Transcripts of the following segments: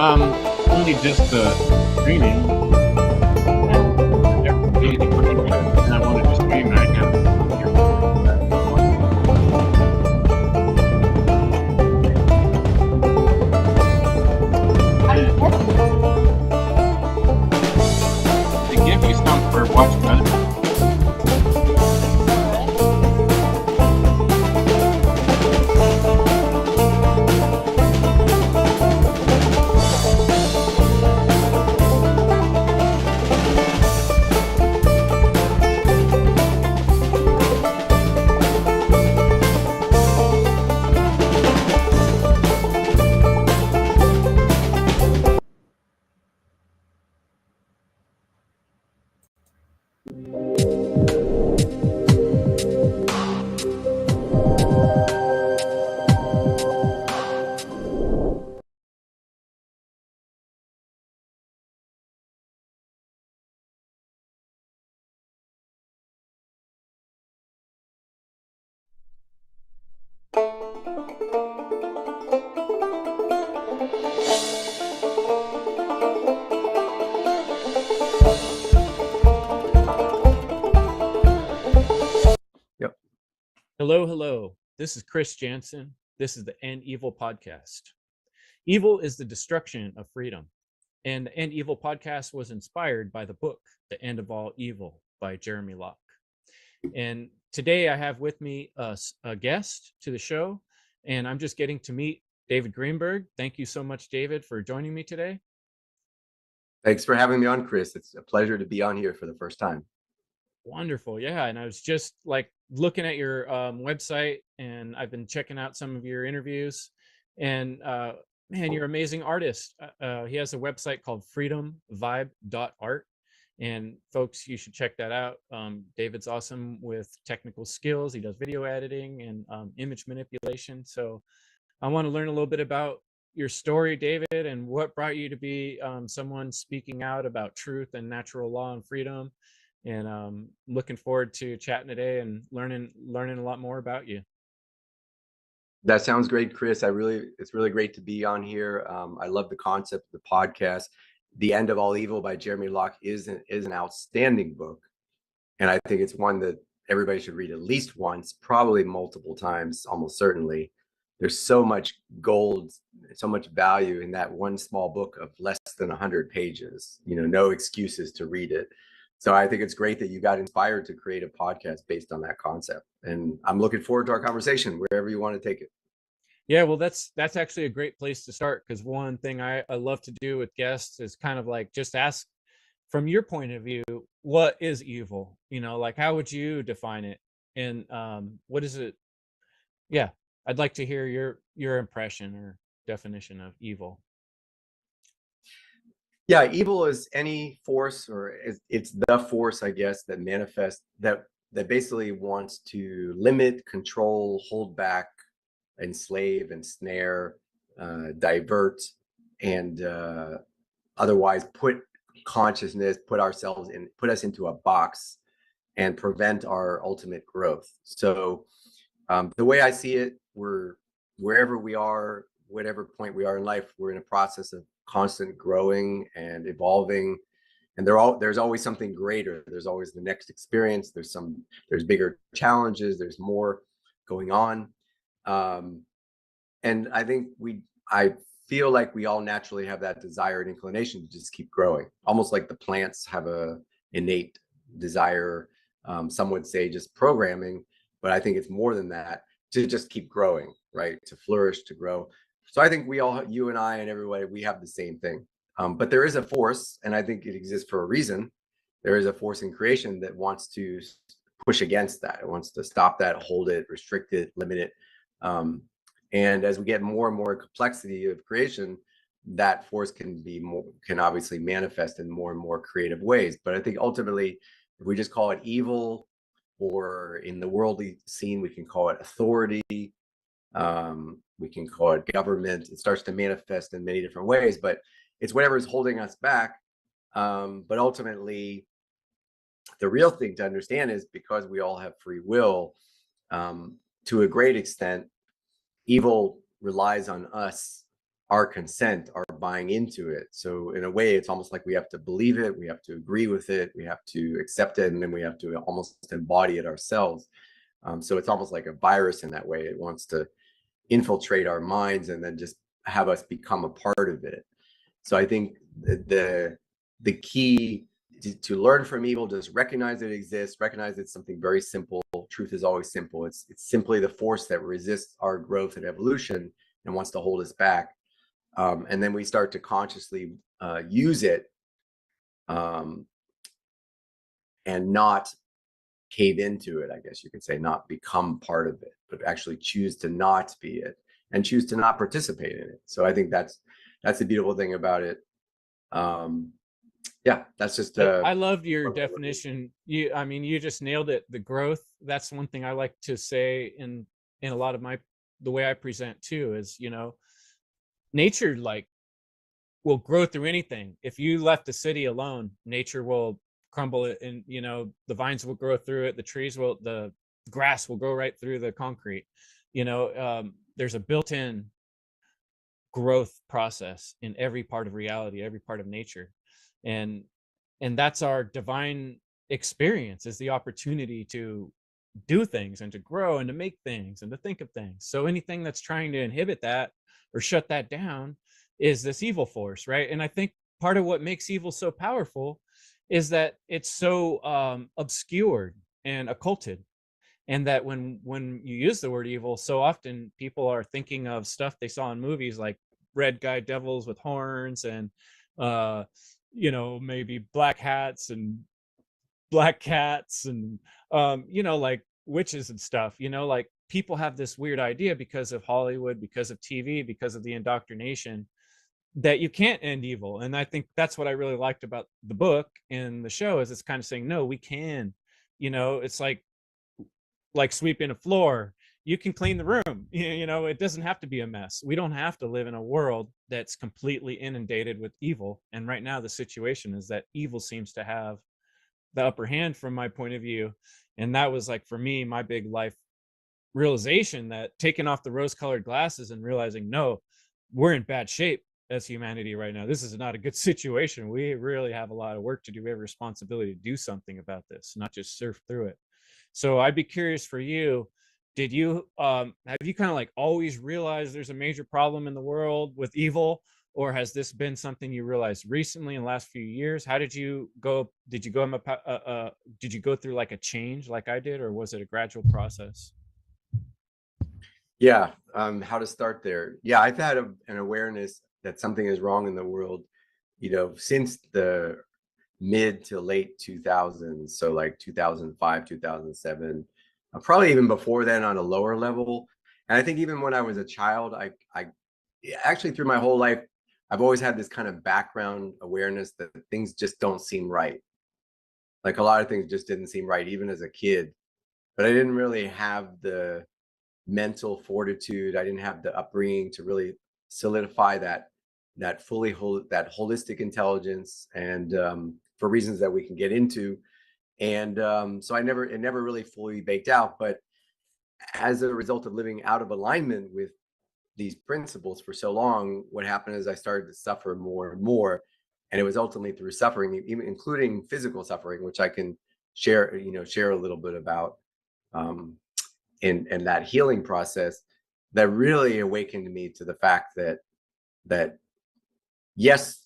Only just the streaming. And I wanted to stream right now. They give you some for watching other. Yep. Hello, hello. This is Chris Jansen. This is the End Evil podcast. Evil is the destruction of freedom. And the End Evil podcast was inspired by the book, The End of All Evil by Jeremy Locke. And today I have with me a guest to the show, and I'm just getting to meet David Greenberg. Thank you so much, David, for joining me today. Thanks for having me on, Chris. It's a pleasure to be on here for the first time. Wonderful. Yeah. And I was just like looking at your website, and I've been checking out some of your interviews, and man, you're an amazing artist. He has a website called freedomvibe.art, and folks, you should check that out. David's awesome with technical skills. He does video editing and image manipulation. So I want to learn a little bit about your story, David, and what brought you to be someone speaking out about truth and natural law and freedom. And looking forward to chatting today and learning a lot more about you. That sounds great, Chris. It's really great to be on here. I love the concept of the podcast. The End of All Evil by Jeremy Locke is an outstanding book, and I think it's one that everybody should read at least once, probably multiple times, almost certainly. There's so much gold, so much value in that one small book of less than 100 pages. No excuses to read it. So I think it's great that you got inspired to create a podcast based on that concept. And I'm looking forward to our conversation, wherever you want to take it. Yeah, well, that's actually a great place to start, because one thing I love to do with guests is kind of like just ask, from your point of view, what is evil? Like, how would you define it? And what is it? Yeah, I'd like to hear your impression or definition of evil. Yeah, evil is any force, or it's the force, I guess, that manifests, that basically wants to limit, control, hold back, enslave, ensnare, divert, and otherwise put consciousness, put us into a box and prevent our ultimate growth. So the way I see it, we're wherever we are, whatever point we are in life, we're in a process of constant growing and evolving, and there's always something greater. There's always the next experience. There's bigger challenges. There's more going on, and I feel like we all naturally have that desire and inclination to just keep growing, almost like the plants have a innate desire. Some would say just programming, but I think it's more than that, to just keep growing, right? To flourish, to grow. So I think you and I and everybody, we have the same thing. But there is a force, and I think it exists for a reason. There is a force in creation that wants to push against that. It wants to stop that, hold it, restrict it, limit it. And as we get more and more complexity of creation, that force can obviously manifest in more and more creative ways. But I think ultimately, if we just call it evil, or in the worldly scene, we can call it authority, we can call it government. It starts to manifest in many different ways, but it's whatever is holding us back. But ultimately, the real thing to understand is, because we all have free will, to a great extent, evil relies on us our consent, our buying into it. So in a way, it's almost like we have to believe it, we have to agree with it, we have to accept it, and then we have to almost embody it ourselves. So it's almost like a virus in that way. It wants to infiltrate our minds and then just have us become a part of it. So I think the key to learn from evil, just recognize it exists, recognize it's something very simple. Truth is always simple. It's simply the force that resists our growth and evolution and wants to hold us back. And then we start to consciously use it, and not cave into it, I guess you could say, not become part of it, but actually choose to not be it and choose to not participate in it. So I think that's the beautiful thing about it. Yeah, that's just I loved your definition. I mean, you just nailed it. The growth, that's one thing I like to say in a lot of the way I present too, is, nature like will grow through anything. If you left the city alone, nature will crumble it, and the vines will grow through it, the grass will grow right through the concrete. There's a built-in growth process in every part of reality, every part of nature. And that's our divine experience, is the opportunity to do things and to grow and to make things and to think of things. So anything that's trying to inhibit that or shut that down is this evil force, right? And I think part of what makes evil so powerful is that it's so obscured and occulted, and that when you use the word evil, so often people are thinking of stuff they saw in movies like red guy devils with horns and maybe black hats and black cats and like witches and stuff. Like people have this weird idea because of Hollywood, because of TV, because of the indoctrination, that you can't end evil. And I think that's what I really liked about the book and the show, is it's kind of saying, no, we can. It's like sweeping a floor. You can clean the room. It doesn't have to be a mess. We don't have to live in a world that's completely inundated with evil. And right now the situation is that evil seems to have the upper hand from my point of view. And that was, like, for me, my big life realization, that taking off the rose-colored glasses and realizing, no, we're in bad shape as humanity right now. This is not a good situation. We really have a lot of work to do. We have a responsibility to do something about this, not just surf through it. So I'd be curious for you, did you have you kind of like always realized there's a major problem in the world with evil, or has this been something you realized recently in the last few years? How did you go? Did you go through like a change like I did, or was it a gradual process? Yeah, how to start there. Yeah, I've had an awareness that something is wrong in the world, since the mid to late 2000s. So like 2005, 2007, probably even before then on a lower level. And I think even when I was a child, I actually through my whole life, I've always had this kind of background awareness that things just don't seem right. Like a lot of things just didn't seem right, even as a kid. But I didn't really have the mental fortitude. I didn't have the upbringing to really solidify that holistic intelligence, and for reasons that we can get into. And so it never really fully baked out. But as a result of living out of alignment with these principles for so long, what happened is I started to suffer more and more. And it was ultimately through suffering, even including physical suffering, which I can share a little bit about, in that healing process, that really awakened me to the fact that yes,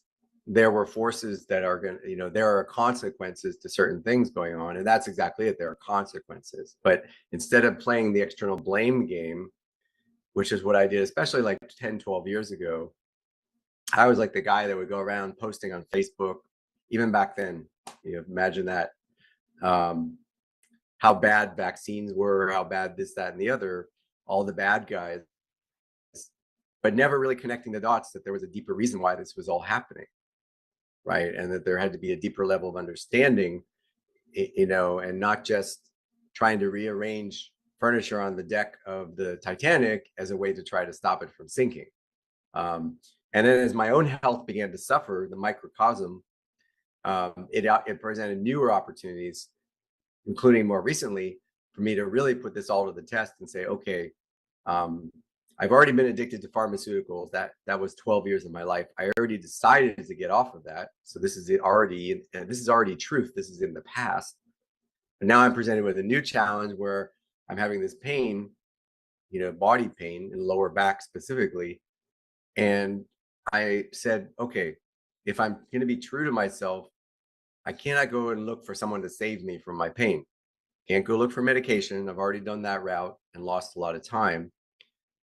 there were forces that are going to, there are consequences to certain things going on. And that's exactly it. There are consequences. But instead of playing the external blame game, which is what I did, especially like 10, 12 years ago, I was like the guy that would go around posting on Facebook, even back then, imagine that, how bad vaccines were, how bad this, that, and the other, all the bad guys, but never really connecting the dots that there was a deeper reason why this was all happening, right? And that there had to be a deeper level of understanding, and not just trying to rearrange furniture on the deck of the Titanic as a way to try to stop it from sinking. And then as my own health began to suffer, the microcosm, it presented newer opportunities, including more recently, for me to really put this all to the test and say, okay, I've already been addicted to pharmaceuticals. That was 12 years of my life. I already decided to get off of that. So this is already truth. This is in the past. And now I'm presented with a new challenge where I'm having this pain, body pain in lower back specifically. And I said, okay, if I'm going to be true to myself, I cannot go and look for someone to save me from my pain. Can't go look for medication. I've already done that route and lost a lot of time.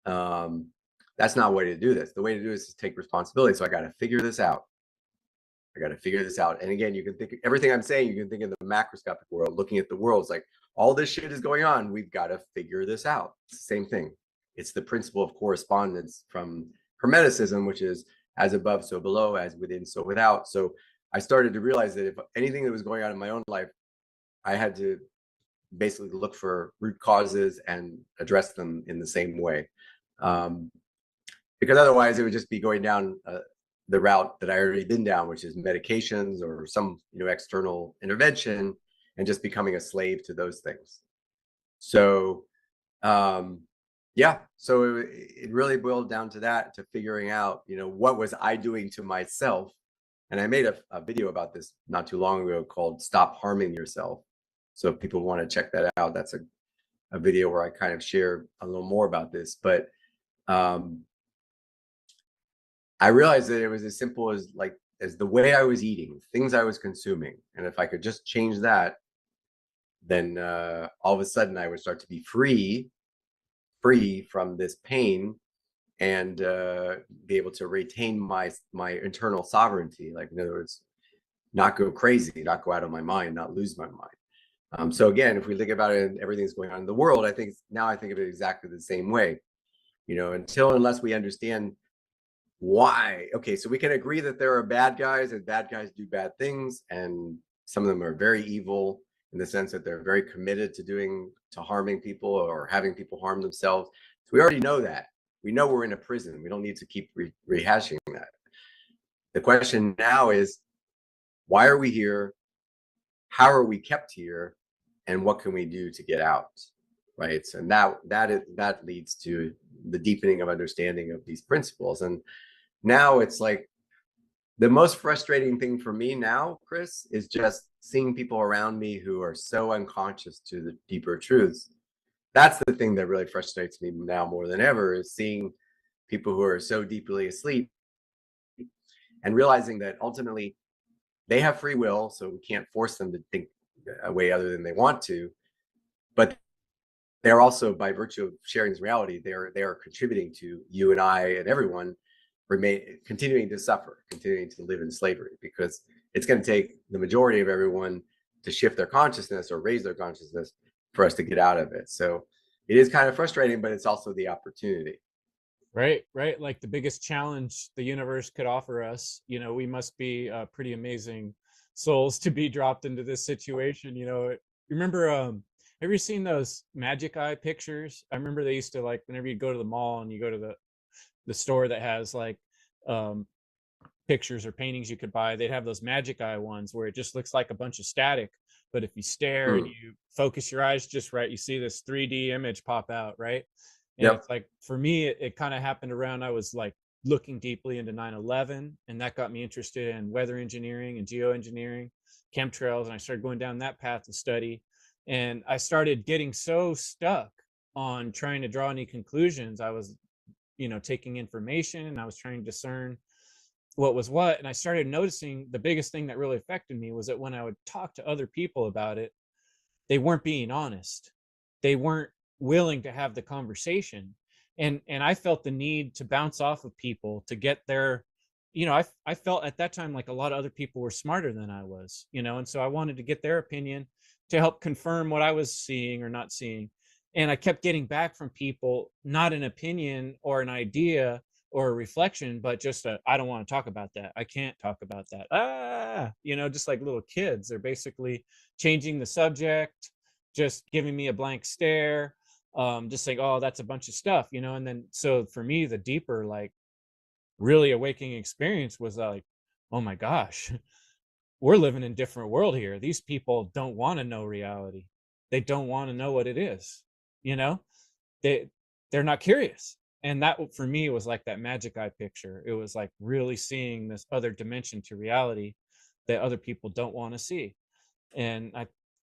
That's not the way to do this. The way to do this is take responsibility. So I got to figure this out. And again, you can think everything I'm saying, you can think in the macroscopic world, looking at the world. It's like all this shit is going on. We've got to figure this out. It's the same thing. It's the principle of correspondence from Hermeticism, which is as above, so below, as within, so without. So I started to realize that if anything that was going on in my own life, I had to basically look for root causes and address them in the same way. Because otherwise it would just be going down the route that I already been down, which is medications or some external intervention, and just becoming a slave to those things. So so it really boiled down to that, to figuring out what was I doing to myself. And I made a video about this not too long ago called Stop Harming Yourself. So if people want to check that out, that's a video where I kind of share a little more about this. But I realized that it was as simple as the way I was eating, things I was consuming. And if I could just change that, then all of a sudden I would start to be free from this pain, and be able to retain my internal sovereignty. Like, in other words, not go crazy, not go out of my mind, not lose my mind. So again, if we think about it and everything's going on in the world, I think of it exactly the same way. Unless we understand why. Okay, so we can agree that there are bad guys and bad guys do bad things, and some of them are very evil in the sense that they're very committed to harming people or having people harm themselves. So we already know that. We know we're in a prison. We don't need to keep rehashing that. The question now is, why are we here? How are we kept here? And what can we do to get out? Right. So that leads to the deepening of understanding of these principles. And now it's like the most frustrating thing for me now, Chris, is just seeing people around me who are so unconscious to the deeper truths. That's the thing that really frustrates me now more than ever, is seeing people who are so deeply asleep and realizing that ultimately they have free will, so we can't force them to think a way other than they want to. But they're also, by virtue of sharing this reality, they are contributing to you and I and everyone continuing to suffer, continuing to live in slavery, because it's going to take the majority of everyone to shift their consciousness or raise their consciousness for us to get out of it. So it is kind of frustrating, but it's also the opportunity. Right. Like the biggest challenge the universe could offer us, we must be pretty amazing souls to be dropped into this situation. You remember, have you seen those magic eye pictures? I remember they used to, like, whenever you go to the mall and you go to the store that has like pictures or paintings you could buy, they'd have those magic eye ones where it just looks like a bunch of static, but if you stare and you focus your eyes just right, you see this 3D image pop out, right? And It's like, for me, it kind of happened around, I was like looking deeply into 9/11, and that got me interested in weather engineering and geoengineering, chemtrails, and I started going down that path to study. And I started getting so stuck on trying to draw any conclusions. I was taking information and I was trying to discern what was what. And I started noticing the biggest thing that really affected me was that when I would talk to other people about it, they weren't being honest. They weren't willing to have the conversation. And I felt the need to bounce off of people to get their, I felt at that time like a lot of other people were smarter than I was, and so I wanted to get their opinion to help confirm what I was seeing or not seeing. And I kept getting back from people, not an opinion or an idea or a reflection, but just I don't want to talk about that. I can't talk about that. Just like little kids. They're basically changing the subject, just giving me a blank stare, just saying, oh, that's a bunch of stuff, and then, so for me, the deeper, like, really awakening experience was like, oh my gosh, we're living in a different world here. These people don't want to know reality. They don't want to know what it is. They're not curious. And that for me was like that magic eye picture. It was like really seeing this other dimension to reality that other people don't want to see. And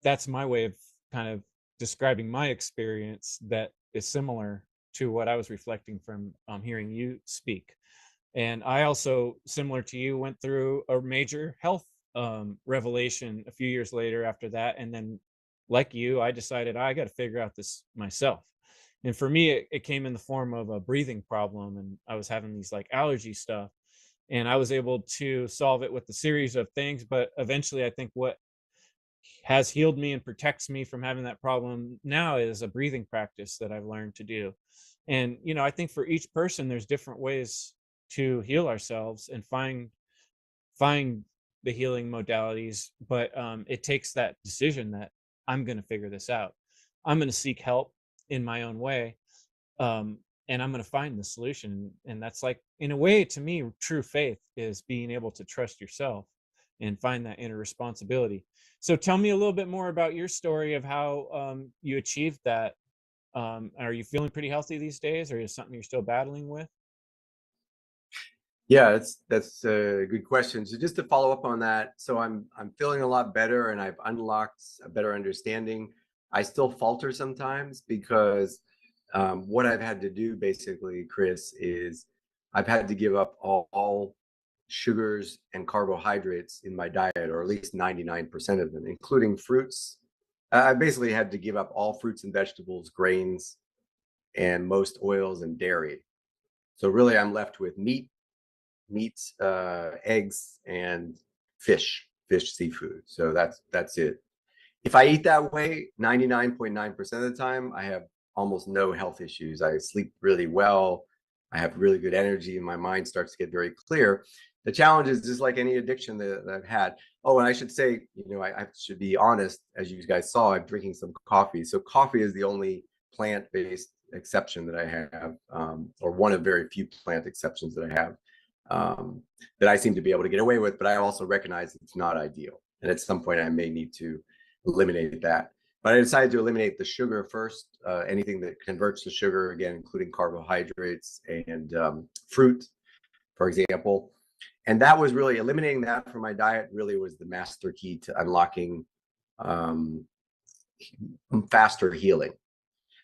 that's my way of kind of describing my experience that is similar to what I was reflecting from hearing you speak. And I also, similar to you, went through a major health revelation a few years later after that. And then, like you, I decided I got to figure out this myself. And for me, it came in the form of a breathing problem. And I was having these like allergy stuff. And I was able to solve it with a series of things. But eventually, I think what has healed me and protects me from having that problem now is a breathing practice that I've learned to do. And, I think for each person, there's different ways to heal ourselves and find the healing modalities. But it takes that decision that I'm going to figure this out. I'm going to seek help in my own way. And I'm going to find the solution. And that's like, in a way, to me, true faith is being able to trust yourself and find that inner responsibility. So tell me a little bit more about your story of how you achieved that. Are you feeling pretty healthy these days, or is it something you're still battling with? Yeah, that's a good question. So just to follow up on that, so I'm feeling a lot better, and I've unlocked a better understanding. I still falter sometimes because what I've had to do basically, Chris, is I've had to give up all sugars and carbohydrates in my diet, or at least 99% of them, including fruits. I basically had to give up all fruits and vegetables, grains, and most oils and dairy. So really, I'm left with meat, eggs, and fish, seafood. So that's it. If I eat that way, 99.9% of the time, I have almost no health issues. I sleep really well. I have really good energy, and my mind starts to get very clear. The challenge is just like any addiction that I've had. Oh, and I should say, I should be honest. As you guys saw, I'm drinking some coffee. So coffee is the only plant-based exception that I have, or one of very few plant exceptions that I have, that I seem to be able to get away with. But I also recognize it's not ideal, and at some point I may need to eliminate that. But I decided to eliminate the sugar first, anything that converts to sugar, again, including carbohydrates and fruit, for example. And that was really, eliminating that from my diet really was the master key to unlocking um, faster healing.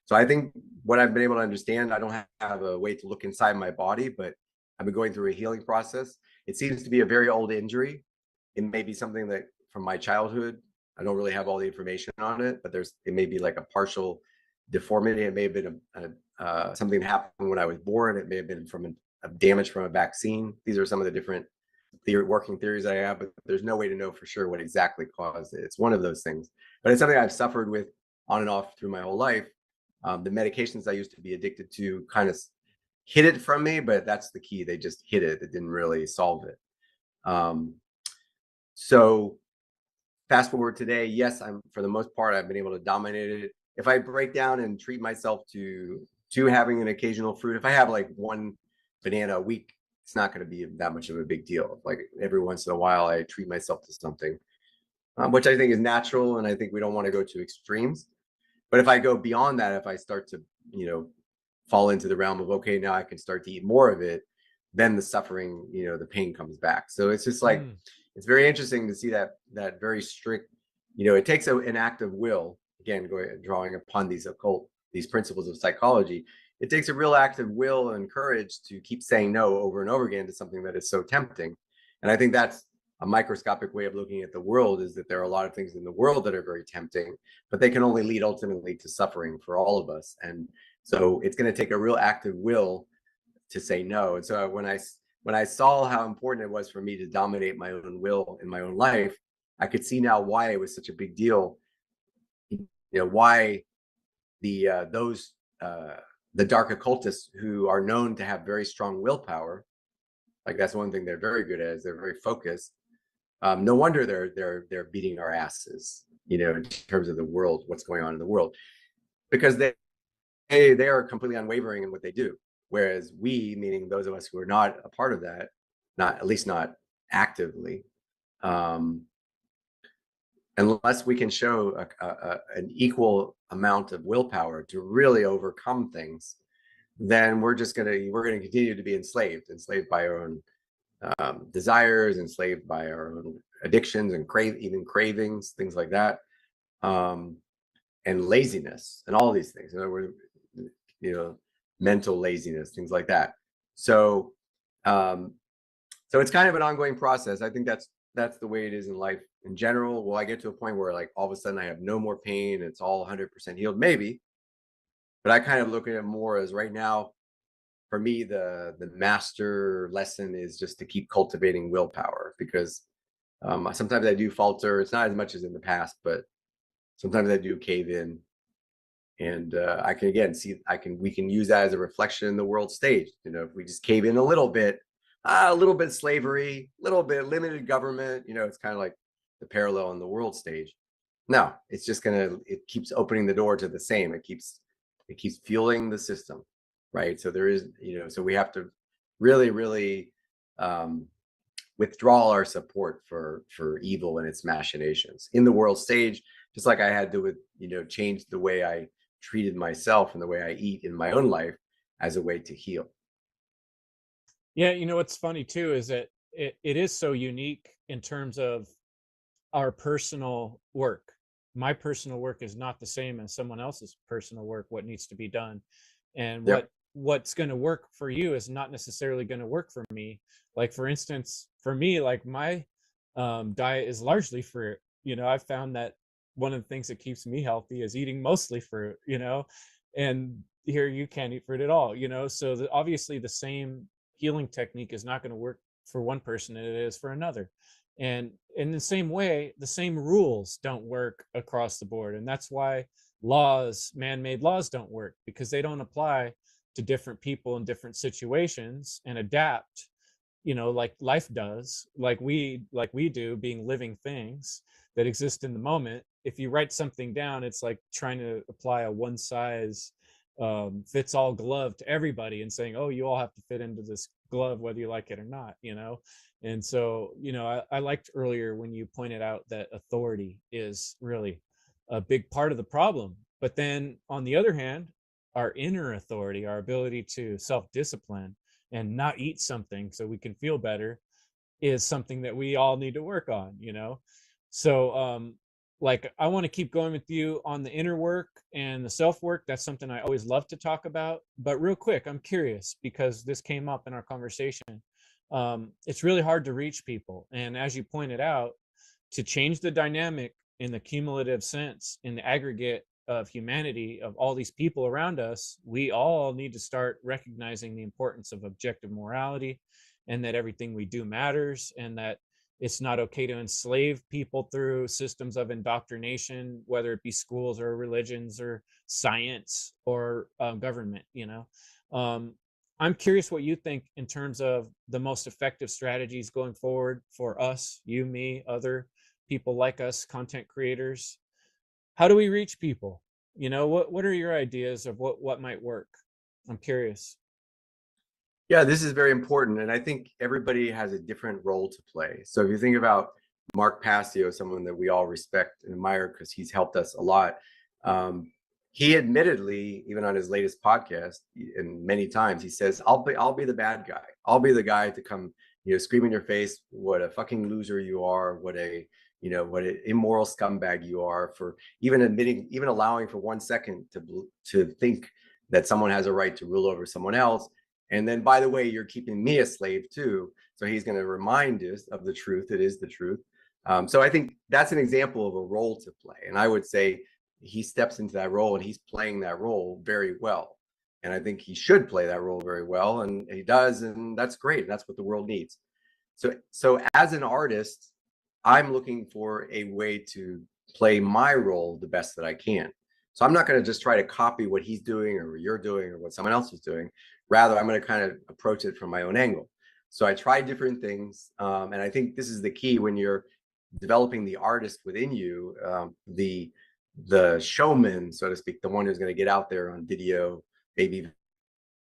So I think what I've been able to understand, I don't have a way to look inside my body, but I've been going through a healing process. It seems to be a very old injury. It may be something that from my childhood. I don't really have all the information on it, but it may be like a partial deformity. It may have been something that happened when I was born. It may have been from a damage from a vaccine. These are some of the different working theories I have, but there's no way to know for sure what exactly caused it. It's one of those things, but it's something I've suffered with on and off through my whole life. The medications I used to be addicted to kind of hid it from me, but that's the key. They just hid it. It didn't really solve it. So fast forward today, yes, for the most part, I've been able to dominate it. If I break down and treat myself to having an occasional fruit, if I have like one banana a week, it's not going to be that much of a big deal. Like every once in a while, I treat myself to something, which I think is natural, and I think we don't want to go to extremes. But if I go beyond that, if I start to, fall into the realm of, okay, now I can start to eat more of it, then the suffering, the pain comes back. So it's just like, it's very interesting to see that very strict, it takes an act of will, again, drawing upon these principles of psychology. It takes a real act of will and courage to keep saying no over and over again to something that is so tempting. And I think that's a microscopic way of looking at the world, is that there are a lot of things in the world that are very tempting, but they can only lead ultimately to suffering for all of us. And so it's going to take a real active will to say no. And so when I saw how important it was for me to dominate my own will in my own life, I could see now why it was such a big deal. Why the dark occultists, who are known to have very strong willpower, like that's one thing they're very good at, is they're very focused. No wonder they're beating our asses, in terms of the world, what's going on in the world, because they are completely unwavering in what they do. Whereas we, meaning those of us who are not a part of that, at least not actively, unless we can show an equal amount of willpower to really overcome things, then we're gonna continue to be enslaved by our own desires, enslaved by our own addictions and even cravings, things like that, and laziness and all these things. In other words, mental laziness, things like that. So, so it's kind of an ongoing process. I think that's the way it is in life in general. Will I get to a point where like all of a sudden I have no more pain, it's all 100% healed? Maybe, but I kind of look at it more as right now, for me, the master lesson is just to keep cultivating willpower, because sometimes I do falter. It's not as much as in the past, but sometimes I do cave in, and I can again see we can use that as a reflection in the world stage. If we just cave in a little bit slavery, a little bit limited government, it's kind of like the parallel in the world stage. No, it's just it keeps opening the door to the same. It keeps fueling the system, right? So there is, so we have to really, really withdraw our support for evil and its machinations in the world stage, just like I had to change the way I treated myself and the way I eat in my own life as a way to heal. Yeah, what's funny too is that it is so unique in terms of our personal work. My personal work is not the same as someone else's personal work, what needs to be done. And Yep. what's going to work for you is not necessarily going to work for me. Like, for instance, for me, like my diet is largely fruit. I've found that one of the things that keeps me healthy is eating mostly fruit, and here you can't eat fruit at all, so obviously the same healing technique is not going to work for one person than it is for another. And in the same way, the same rules don't work across the board. And that's why man-made laws don't work, because they don't apply to different people in different situations and adapt, like life does, like we do, being living things that exist in the moment. If you write something down, it's like trying to apply a one size fits all glove to everybody and saying, oh, you all have to fit into this glove whether you like it or not. And so, I liked earlier when you pointed out that authority is really a big part of the problem. But then on the other hand, our inner authority, our ability to self-discipline and not eat something so we can feel better, is something that we all need to work on. So like, I want to keep going with you on the inner work and the self work. That's something I always love to talk about. But real quick, I'm curious, because this came up in our conversation. It's really hard to reach people, and as you pointed out, to change the dynamic in the cumulative sense, in the aggregate of humanity, of all these people around us, we all need to start recognizing the importance of objective morality, and that everything we do matters, and that it's not okay to enslave people through systems of indoctrination, whether it be schools or religions or science or government. I'm curious what you think in terms of the most effective strategies going forward for us, you, me, other people like us, content creators. How do we reach people? What are your ideas of what might work? I'm curious. Yeah, this is very important. And I think everybody has a different role to play. So if you think about Mark Passio, someone that we all respect and admire because he's helped us a lot, he admittedly, even on his latest podcast, and many times, he says, I'll be the bad guy. I'll be the guy to come, scream in your face what a fucking loser you are, what an immoral scumbag you are, for even allowing for 1 second to think that someone has a right to rule over someone else. And then, by the way, you're keeping me a slave too. So he's going to remind us of the truth. It is the truth. So I think that's an example of a role to play. And I would say he steps into that role and he's playing that role very well. And I think he should play that role very well. And he does. And that's great. And that's what the world needs. So as an artist, I'm looking for a way to play my role the best that I can. So I'm not going to just try to copy what he's doing or what you're doing or what someone else is doing. Rather, I'm going to kind of approach it from my own angle. So I try different things. And I think this is the key when you're developing the artist within you, the showman, so to speak, the one who's going to get out there on video, maybe even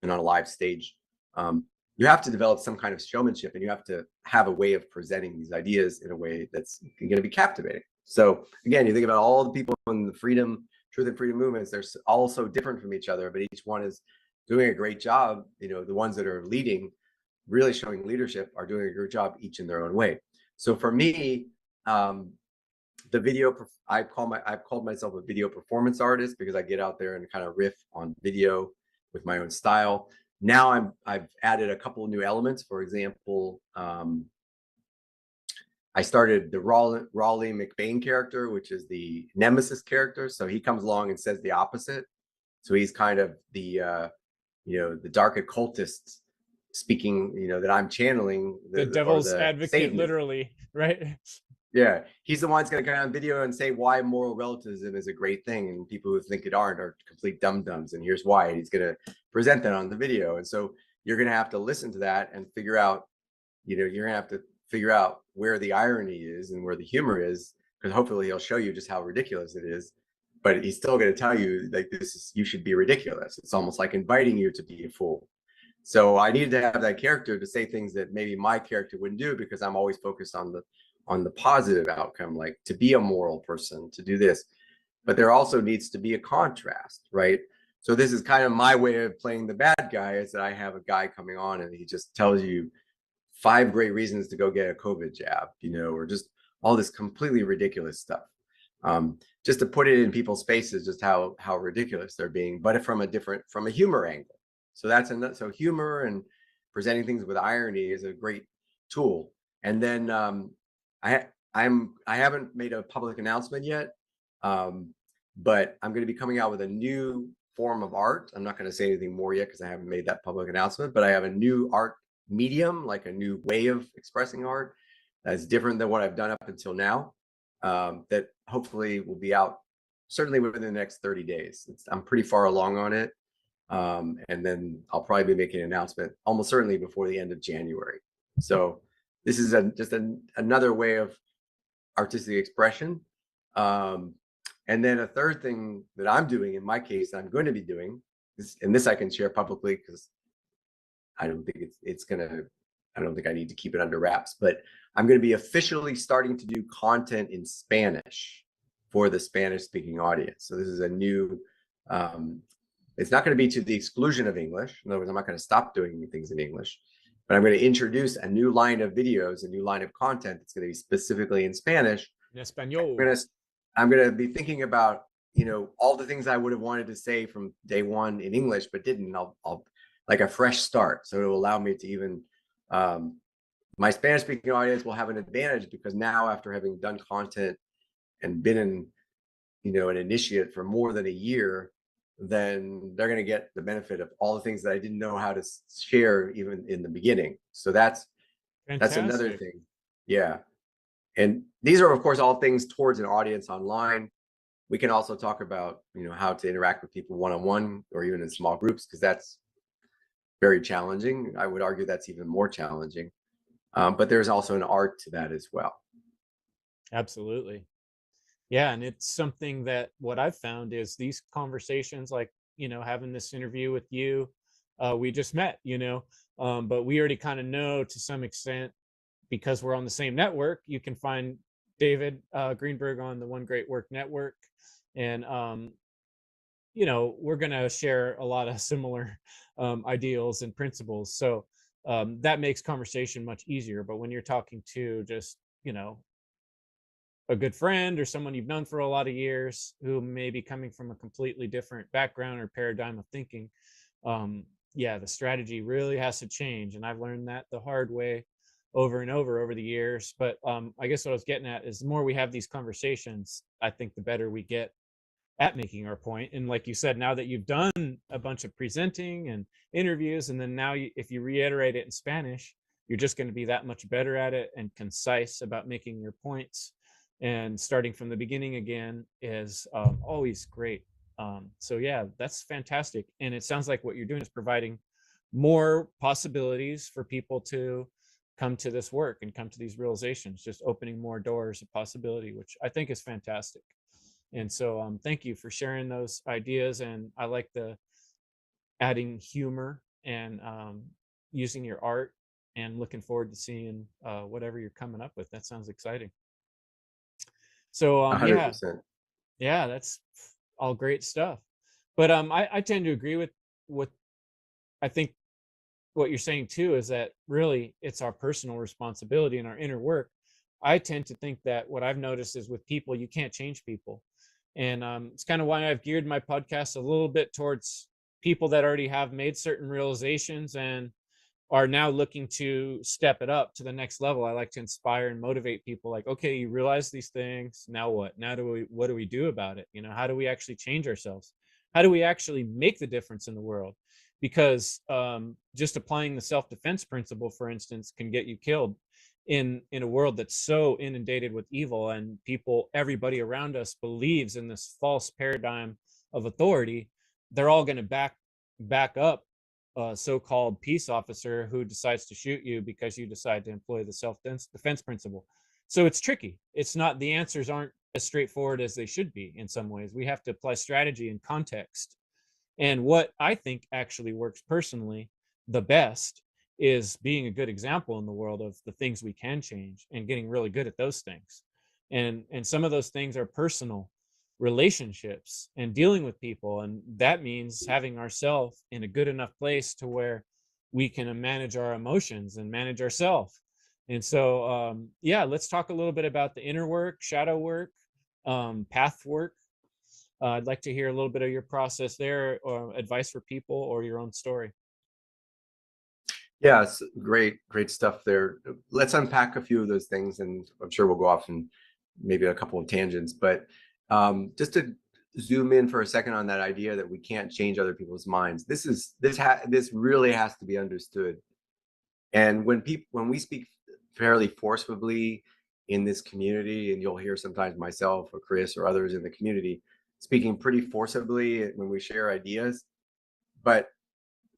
on a live stage. You have to develop some kind of showmanship, and you have to have a way of presenting these ideas in a way that's going to be captivating. So again, you think about all the people in the truth and freedom movements, they're all so different from each other, but each one is doing a great job. The ones that are leading, really showing leadership, are doing a great job each in their own way. So for me, the video, I've called myself a video performance artist because I get out there and kind of riff on video with my own style. Now I've added a couple of new elements. For example, I started the Raleigh McBain character, which is the nemesis character. So he comes along and says the opposite. So he's kind of the dark occultist speaking, that I'm channeling, the devil's the advocate, Satanist. literally, right? Yeah, he's the one that's going to come on video and say why moral relativism is a great thing, and people who think it aren't are complete dum-dums, and here's why. And he's going to present that on the video. And so you're going to have to listen to that and figure out, you're going to have to figure out where the irony is and where the humor is, because hopefully he'll show you just how ridiculous it is. But he's still going to tell you, like, you should be ridiculous. It's almost like inviting you to be a fool. So I needed to have that character to say things that maybe my character wouldn't do, because I'm always focused on the positive outcome, like to be a moral person, to do this. But there also needs to be a contrast, right? So this is kind of my way of playing the bad guy, is that I have a guy coming on and he just tells you 5 great reasons to go get a COVID jab, or just all this completely ridiculous stuff. Just to put it in people's faces, just how ridiculous they're being, but from a humor angle. So so humor and presenting things with irony is a great tool. And then I haven't made a public announcement yet, but I'm going to be coming out with a new form of art. I'm not going to say anything more yet because I haven't made that public announcement, but I have a new art medium, like a new way of expressing art that's different than what I've done up until now, that hopefully will be out certainly within the next 30 days. I'm pretty far along on it. And then I'll probably be making an announcement almost certainly before the end of January. So this is just another way of artistic expression. And then a third thing that I'm doing, in my case, I'm going to be doing, and this I can share publicly because I don't think I don't think I need to keep it under wraps, but I'm going to be officially starting to do content in Spanish for the Spanish speaking audience. So this is a new, it's not going to be to the exclusion of English. In other words, I'm not going to stop doing things in English, but I'm going to introduce a new line of videos, a new line of content that's going to be specifically in Spanish. In Espanol. I'm going to be thinking about, all the things I would have wanted to say from day one in English, but didn't. I'll like a fresh start. So it will allow me to even, my Spanish speaking audience will have an advantage, because now, after having done content and been in, an initiate for more than a year, then they're going to get the benefit of all the things that I didn't know how to share even in the beginning. So that's another thing. Yeah. And these are, of course, all things towards an audience online. We can also talk about, how to interact with people one-on-one or even in small groups, because that's very challenging. I would argue that's even more challenging. But there's also an art to that as well. Absolutely. Yeah. And it's something that what I've found is these conversations, like, having this interview with you, we just met, but we already kind of know to some extent, because we're on the same network. You can find David Greenberg on the One Great Work Network. And, we're going to share a lot of similar ideals and principles. So that makes conversation much easier. But when you're talking to just, a good friend or someone you've known for a lot of years, who may be coming from a completely different background or paradigm of thinking, the strategy really has to change. And I've learned that the hard way over and over the years. But I guess what I was getting at is, the more we have these conversations, I think the better we get at making our point. And like you said, now that you've done a bunch of presenting and interviews, and then now if you reiterate it in Spanish, you're just going to be that much better at it and concise about making your points. And starting from the beginning again is always great. So yeah, that's fantastic. And it sounds like what you're doing is providing more possibilities for people to come to this work and come to these realizations, just opening more doors of possibility, which I think is fantastic. And so thank you for sharing those ideas. And I like the adding humor and using your art, and looking forward to seeing whatever you're coming up with. That sounds exciting. So 100%. Yeah, that's all great stuff. But I tend to agree with I think what you're saying too is that really it's our personal responsibility and our inner work. I tend to think that what I've noticed is with people, you can't change people. And it's kind of why I've geared my podcast a little bit towards people that already have made certain realizations and are now looking to step it up to the next level. I like to inspire and motivate people like, okay, you realize these things. Now what? What do we do about it? How do we actually change ourselves? How do we actually make the difference in the world? Because just applying the self-defense principle, for instance, can get you killed in a world that's so inundated with evil, and everybody around us believes in this false paradigm of authority. They're all going to back up a so-called peace officer who decides to shoot you because you decide to employ the self-defense principle. So it's tricky. It's not, the answers aren't as straightforward as they should be. In some ways we have to apply strategy and context. And what I think actually works personally the best is being a good example in the world of the things we can change and getting really good at those things. And some of those things are personal relationships and dealing with people. And that means having ourselves in a good enough place to where we can manage our emotions and manage ourselves. And so, yeah, let's talk a little bit about the inner work, shadow work, path work. I'd like to hear a little bit of your process there, or advice for people, or your own story. Yeah, it's great stuff there. Let's unpack a few of those things, and I'm sure we'll go off and maybe a couple of tangents. But just to zoom in for a second on that idea that we can't change other people's minds, this really has to be understood. And when we speak fairly forcefully in this community, and you'll hear sometimes myself or Chris or others in the community speaking pretty forcibly when we share ideas, but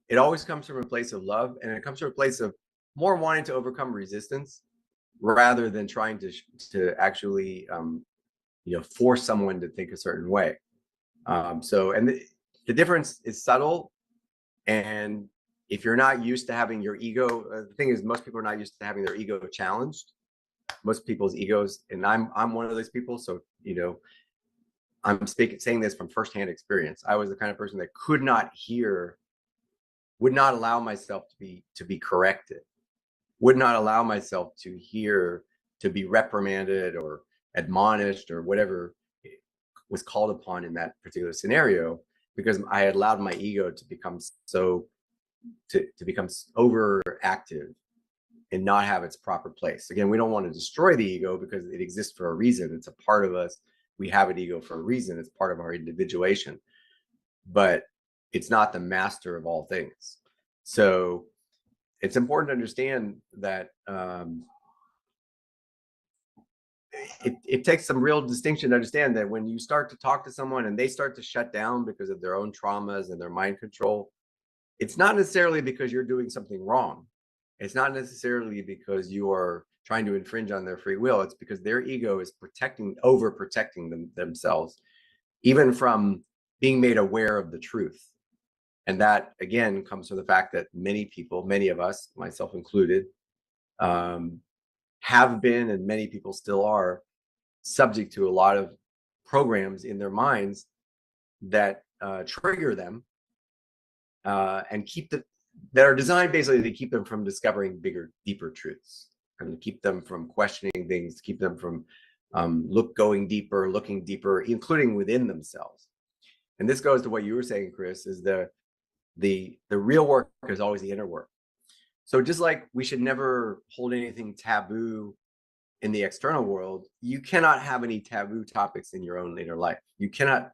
it always comes from a place of love, and it comes from a place of more wanting to overcome resistance rather than trying to actually force someone to think a certain way. And the difference is subtle. And if you're not used to having your ego, the thing is, most people are not used to having their ego challenged. Most people's egos, and I'm one of those people. So I'm saying this from firsthand experience. I was the kind of person that would not allow myself to be corrected, would not allow myself to be reprimanded or admonished or whatever was called upon in that particular scenario, because I had allowed my ego to become overactive and not have its proper place. Again, we don't want to destroy the ego because it exists for a reason. It's a part of us. We have an ego for a reason. It's part of our individuation, but it's not the master of all things. So it's important to understand that it takes some real distinction to understand that when you start to talk to someone and they start to shut down because of their own traumas and their mind control, it's not necessarily because you're doing something wrong. It's not necessarily because you are trying to infringe on their free will. It's because their ego is overprotecting themselves, even from being made aware of the truth. And that, again, comes from the fact that many of us, myself included, have been, and many people still are, subject to a lot of programs in their minds that trigger them and that are designed basically to keep them from discovering bigger, deeper truths, and to keep them from questioning things, to keep them from looking deeper, including within themselves. And this goes to what you were saying, Chris, is the real work is always the inner work. So just like we should never hold anything taboo in the external world, you cannot have any taboo topics in your own inner life. You cannot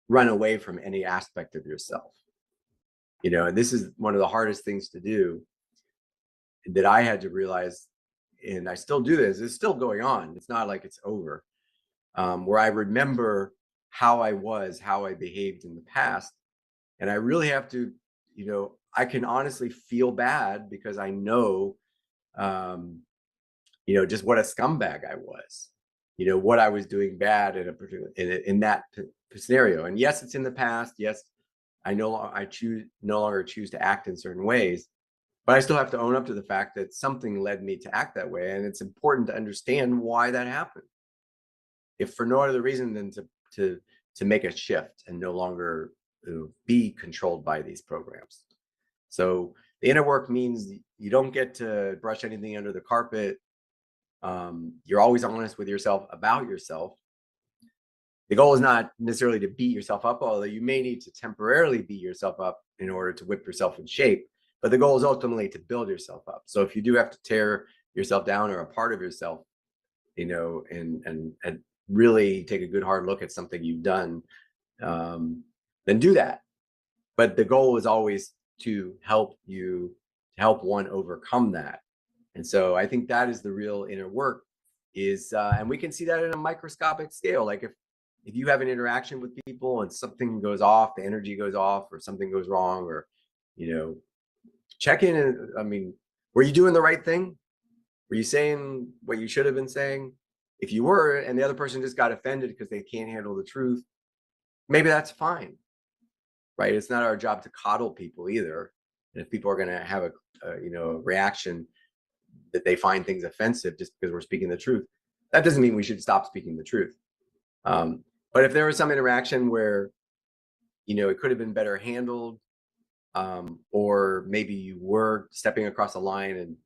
run away from any aspect of yourself. And this is one of the hardest things to do that I had to realize, and I still do this. It's still going on. It's not like it's over. Where I remember how I behaved in the past, and I really have to, I can honestly feel bad because I know, just what a scumbag I was, what I was doing bad in that scenario. And yes, it's in the past. Yes, I no longer choose to act in certain ways, but I still have to own up to the fact that something led me to act that way. And it's important to understand why that happened, if for no other reason than to make a shift and no longer be controlled by these programs. So the inner work means you don't get to brush anything under the carpet. You're always honest with yourself about yourself. The goal is not necessarily to beat yourself up, although you may need to temporarily beat yourself up in order to whip yourself in shape. But the goal is ultimately to build yourself up. So if you do have to tear yourself down or a part of yourself, and really take a good hard look at something you've done, then do that. But the goal is always to help one overcome that. And so I think that is the real inner work is, and we can see that in a microscopic scale. Like if you have an interaction with people and something goes off, the energy goes off, or something goes wrong, or, check in. And I mean, were you doing the right thing? Were you saying what you should have been saying? If you were, and the other person just got offended because they can't handle the truth, maybe that's fine, right? It's not our job to coddle people either. And if people are going to have a reaction that they find things offensive just because we're speaking the truth, that doesn't mean we should stop speaking the truth. But if there was some interaction where, it could have been better handled, or maybe you were stepping across the line and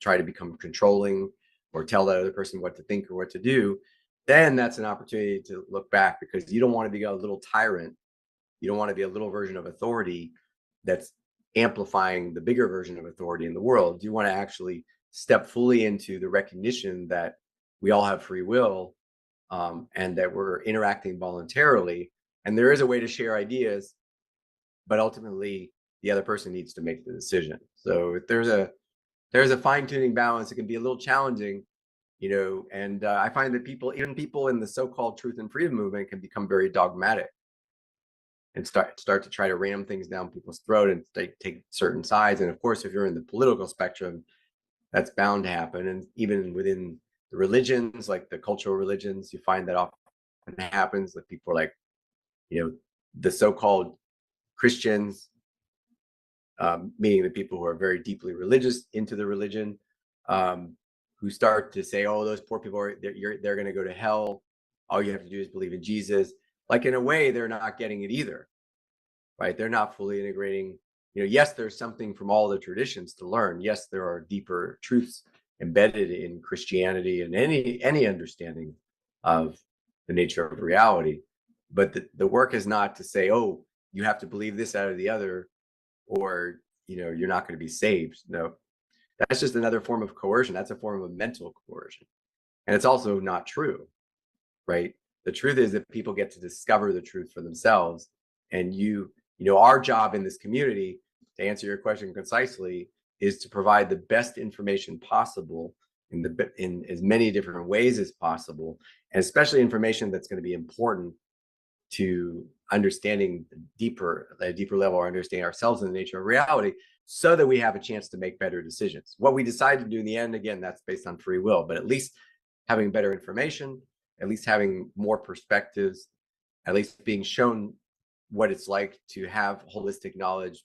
try to become controlling, or tell that other person what to think or what to do, then that's an opportunity to look back, because you don't want to be a little tyrant. You don't want to be a little version of authority that's amplifying the bigger version of authority in the world. You want to actually step fully into the recognition that we all have free will, and that we're interacting voluntarily. And there is a way to share ideas, but ultimately the other person needs to make the decision. So if there's a fine-tuning balance, it can be a little challenging, and I find that even people in the so-called truth and freedom movement can become very dogmatic and start to try to ram things down people's throat and take certain sides. And of course, if you're in the political spectrum, that's bound to happen. And even within the religions, like the cultural religions, you find that often happens. That people are like, the so-called Christians, meaning the people who are very deeply religious into the religion, who start to say, "Oh, those poor people they're going to go to hell. All you have to do is believe in Jesus." Like, in a way, they're not getting it either, right? They're not fully integrating. Yes, there's something from all the traditions to learn. Yes, there are deeper truths embedded in Christianity and any understanding of the nature of reality. But the work is not to say, "Oh, you have to believe this out of the other, or you're not going to be saved." No, that's just another form of coercion. That's a form of mental coercion, and it's also not true, right? The truth is that people get to discover the truth for themselves. And our job in this community, to answer your question concisely, is to provide the best information possible in as many different ways as possible, and especially information that's going to be important to understanding at a deeper level, or understanding ourselves and the nature of reality, so that we have a chance to make better decisions. What we decide to do in the end, again, that's based on free will, but at least having better information, at least having more perspectives, at least being shown what it's like to have holistic knowledge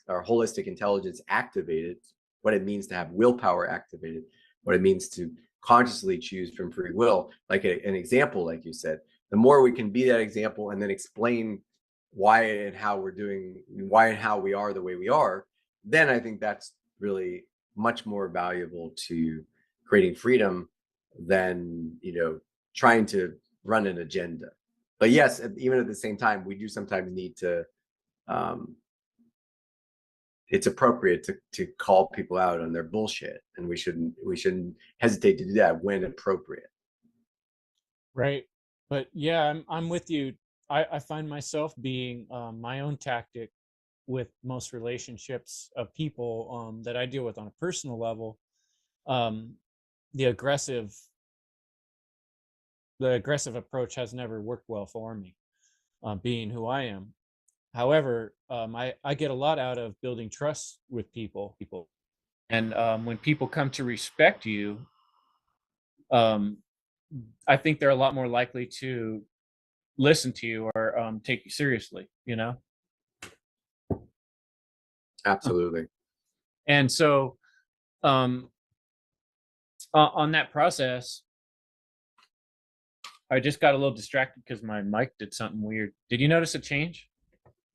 or holistic intelligence activated, what it means to have willpower activated, what it means to consciously choose from free will. Like an example, like you said, the more we can be that example and then explain why and how we are the way we are, then I think that's really much more valuable to creating freedom than trying to run an agenda. But yes, even at the same time, we do sometimes need to it's appropriate to call people out on their bullshit, and we shouldn't hesitate to do that when appropriate. Right. But yeah, I'm with you. I find myself being my own tactic with most relationships of people that I deal with on a personal level. The aggressive approach has never worked well for me, being who I am. However, I get a lot out of building trust with people. And when people come to respect you, I think they're a lot more likely to listen to you or take you seriously, Absolutely. And so on that process, I just got a little distracted because my mic did something weird. Did you notice a change?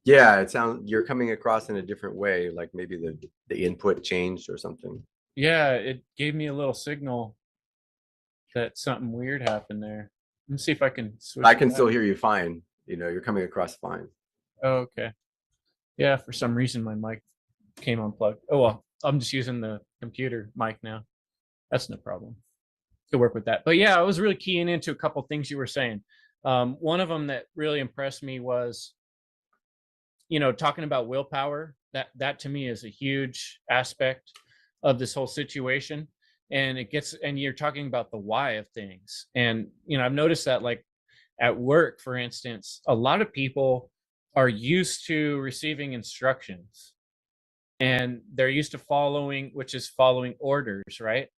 Yeah, it sounds you're coming across in a different way, like maybe the input changed or something. Yeah, it gave me a little signal that something weird happened there. Let me see if I can switch I it can back. still hear you fine. You're coming across fine. Oh, okay. Yeah, for some reason my mic came unplugged. Oh well, I'm just using the computer mic now. That's no problem. To work with that. But yeah, I was really keying into a couple things you were saying. One of them that really impressed me was, talking about willpower. That to me is a huge aspect of this whole situation. And you're talking about the why of things. And I've noticed that, like, at work, for instance, a lot of people are used to receiving instructions, and they're used to following orders, right?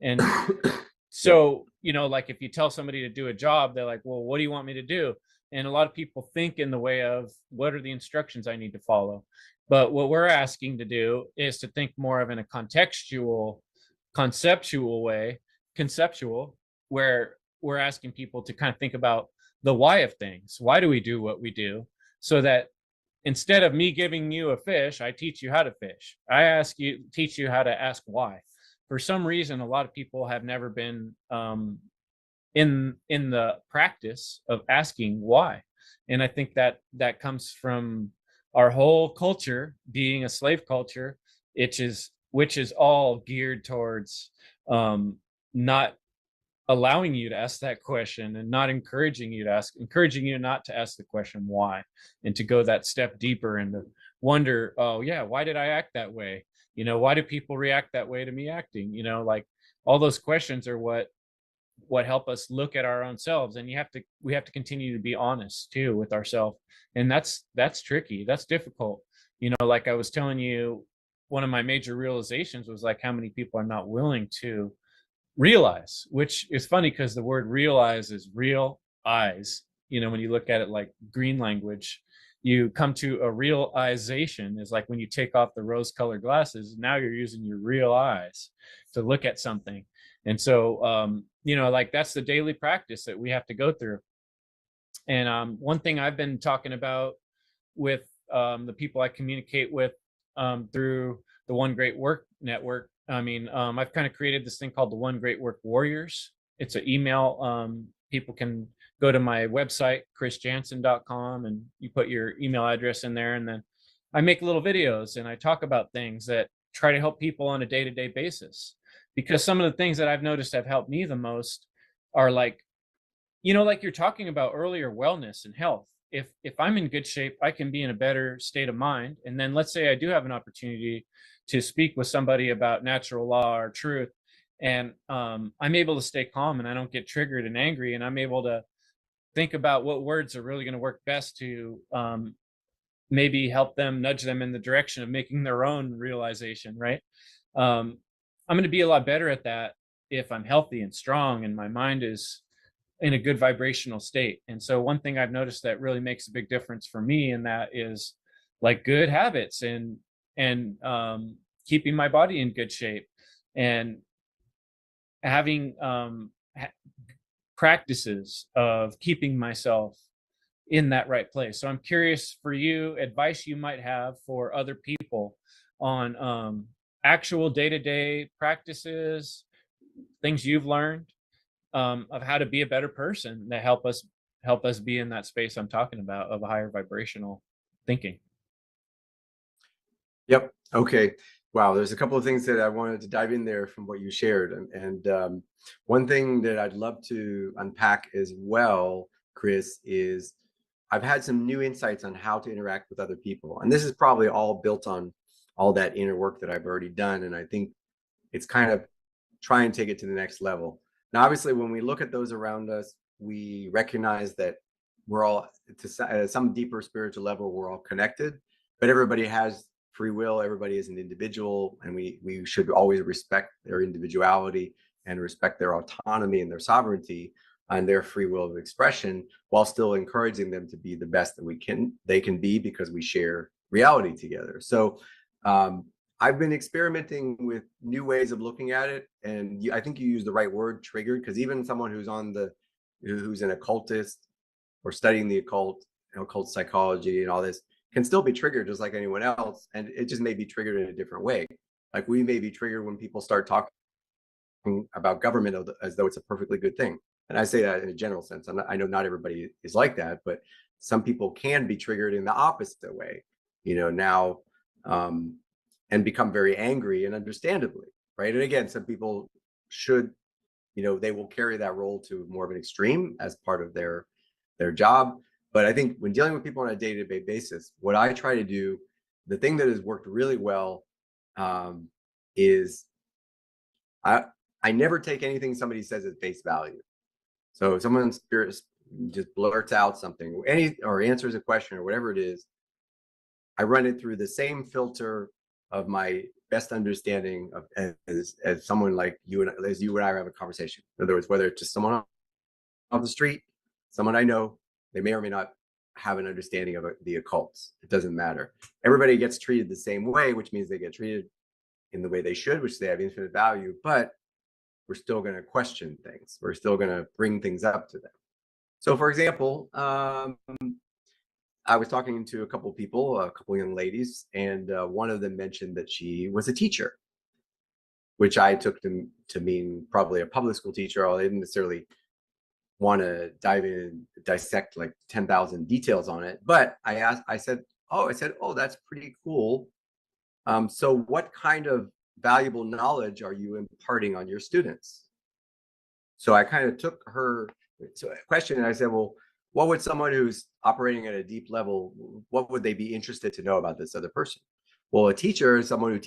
And Yep. so, like, if you tell somebody to do a job, they're like, well, what do you want me to do? And a lot of people think in the way of, what are the instructions I need to follow? But what we're asking to do is to think more of in a conceptual way, conceptual, where we're asking people to kind of think about the why of things. Why do we do what we do? So that instead of me giving you a fish, I teach you how to fish. Teach you how to ask why. For some reason, a lot of people have never been in the practice of asking why. And I think that comes from our whole culture being a slave culture, which is all geared towards not allowing you to ask that question, and not encouraging you not to ask the question why, and to go that step deeper and to wonder, oh yeah, why did I act that way? Why do people react that way to me acting? Like, all those questions are what help us look at our own selves. And we have to continue to be honest too with ourselves. And that's tricky, that's difficult. Like I was telling you, one of my major realizations was, like, how many people are not willing to realize, which is funny because the word realize is real eyes. When you look at it like green language, you come to a realization is like when you take off the rose colored glasses, now you're using your real eyes to look at something. And so, like, that's the daily practice that we have to go through. And one thing I've been talking about with the people I communicate with through the One Great Work Network. I've kind of created this thing called the One Great Work Warriors. It's an email. People can go to my website, chrisjansen.com, and you put your email address in there. And then I make little videos and I talk about things that try to help people on a day-to-day basis. Because some of the things that I've noticed have helped me the most are, like, like you're talking about earlier, wellness and health. If I'm in good shape, I can be in a better state of mind. And then let's say I do have an opportunity to speak with somebody about natural law or truth, and I'm able to stay calm and I don't get triggered and angry, and I'm able to think about what words are really going to work best to maybe help them, nudge them in the direction of making their own realization, right? I'm going to be a lot better at that if I'm healthy and strong and my mind is in a good vibrational state. And so one thing I've noticed that really makes a big difference for me in that is, like, good habits and keeping my body in good shape, and having practices of keeping myself in that right place. So I'm curious for you, advice you might have for other people on actual day-to-day practices, things you've learned of how to be a better person that help us be in that space I'm talking about, of a higher vibrational thinking. Yep. Okay. Wow. There's a couple of things that I wanted to dive in there from what you shared. And one thing that I'd love to unpack as well, Chris, is I've had some new insights on how to interact with other people. And this is probably all built on all that inner work that I've already done. And I think it's kind of try and take it to the next level. Now, obviously, when we look at those around us, we recognize that we're all, to some deeper spiritual level, we're all connected, but everybody has free will. Everybody is an individual, and we should always respect their individuality and respect their autonomy and their sovereignty and their free will of expression, while still encouraging them to be the best that they can be, because we share reality together. So I've been experimenting with new ways of looking at it, and I think you used the right word, triggered, because even someone who's an occultist or studying the occult, occult psychology and all this, can still be triggered just like anyone else, and it just may be triggered in a different way. Like we may be triggered when people start talking about government as though it's a perfectly good thing. And I say that in a general sense. I know not everybody is like that, but some people can be triggered in the opposite way, now, and become very angry, and understandably, right? And again, some people should, they will carry that role to more of an extreme as part of their job. But I think when dealing with people on a day-to-day basis, what I try to do, the thing that has worked really well, is I never take anything somebody says at face value. So if someone just blurts out something, or answers a question or whatever it is, I run it through the same filter of my best understanding of as someone like you and I have a conversation. In other words, whether it's just someone on the street, someone I know, they may or may not have an understanding of the occults. It doesn't matter. Everybody gets treated the same way, which means they get treated in the way they should, which they have infinite value, but we're still going to question things. We're still going to bring things up to them. So for example, I was talking to a couple of people, a couple of young ladies, and one of them mentioned that she was a teacher, which I took to mean probably a public school teacher. I didn't necessarily want to dive in and dissect like 10,000 details on it, but I said, oh, that's pretty cool. So what kind of valuable knowledge are you imparting on your students? So I kind of took her question and I said, well, what would someone who's operating at a deep level, what would they be interested to know about this other person? Well, a teacher is someone who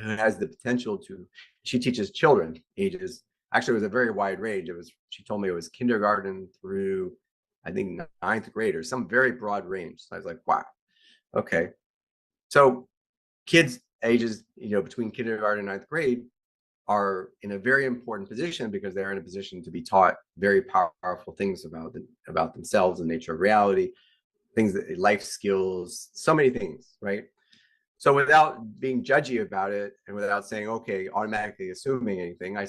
has the potential she teaches children ages, actually it was a very wide range. She told me it was kindergarten through, I think, 9th grade, or some very broad range. So I was like, wow, okay. So kids ages, between kindergarten and 9th grade are in a very important position because they're in a position to be taught very powerful things about themselves, the nature of reality, life skills, so many things, right? So without being judgy about it and without saying, okay, automatically assuming anything, I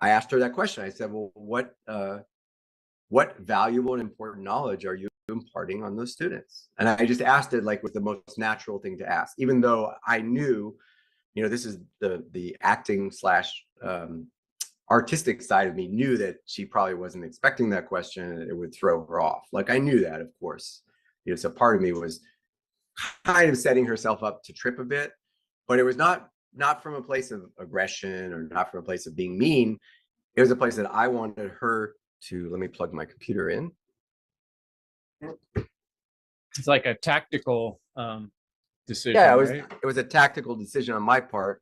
asked her that question. I said, well, what valuable and important knowledge are you imparting on those students? And I just asked it like with the most natural thing to ask, even though I knew, this is the acting / artistic side of me, knew that she probably wasn't expecting that question and it would throw her off. Like I knew that, of course. So part of me was kind of setting herself up to trip a bit, but it was not from a place of aggression or not from a place of being mean. It was a place that I wanted her to, let me plug my computer in. It's like a tactical decision. Yeah, right? It was a tactical decision on my part.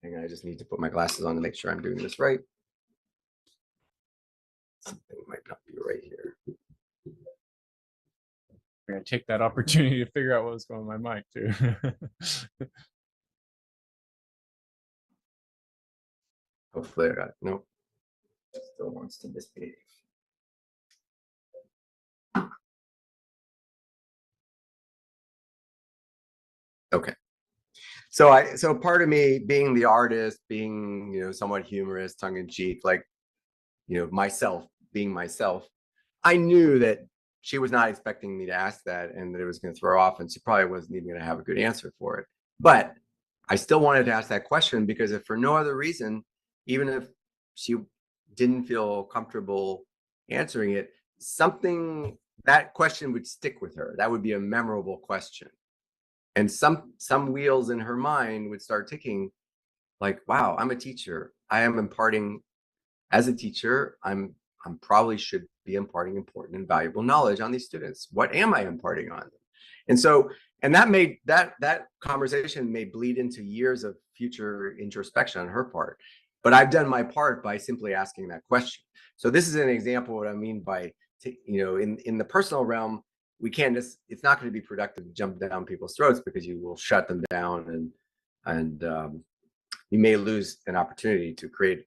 Hang on, I just need to put my glasses on to make sure I'm doing this right. Something might not be right here. I'm gonna take that opportunity to figure out what was going on my mic too. Hopefully I got it. Nope. Still wants to misbehave. Okay. So part of me being the artist, being, somewhat humorous, tongue in cheek, like, being myself, I knew that she was not expecting me to ask that and that it was going to throw her off, and she probably wasn't even going to have a good answer for it. But I still wanted to ask that question because if for no other reason, even if she didn't feel comfortable answering it, that question would stick with her. That would be a memorable question. And some wheels in her mind would start ticking, like, wow, I'm a teacher. I am imparting, as a teacher, I'm probably should be imparting important and valuable knowledge on these students. What am I imparting on them? And so, and that conversation may bleed into years of future introspection on her part. But I've done my part by simply asking that question. So this is an example of what I mean by, in the personal realm, we can't just, it's not going to be productive to jump down people's throats because you will shut them down and you may lose an opportunity to create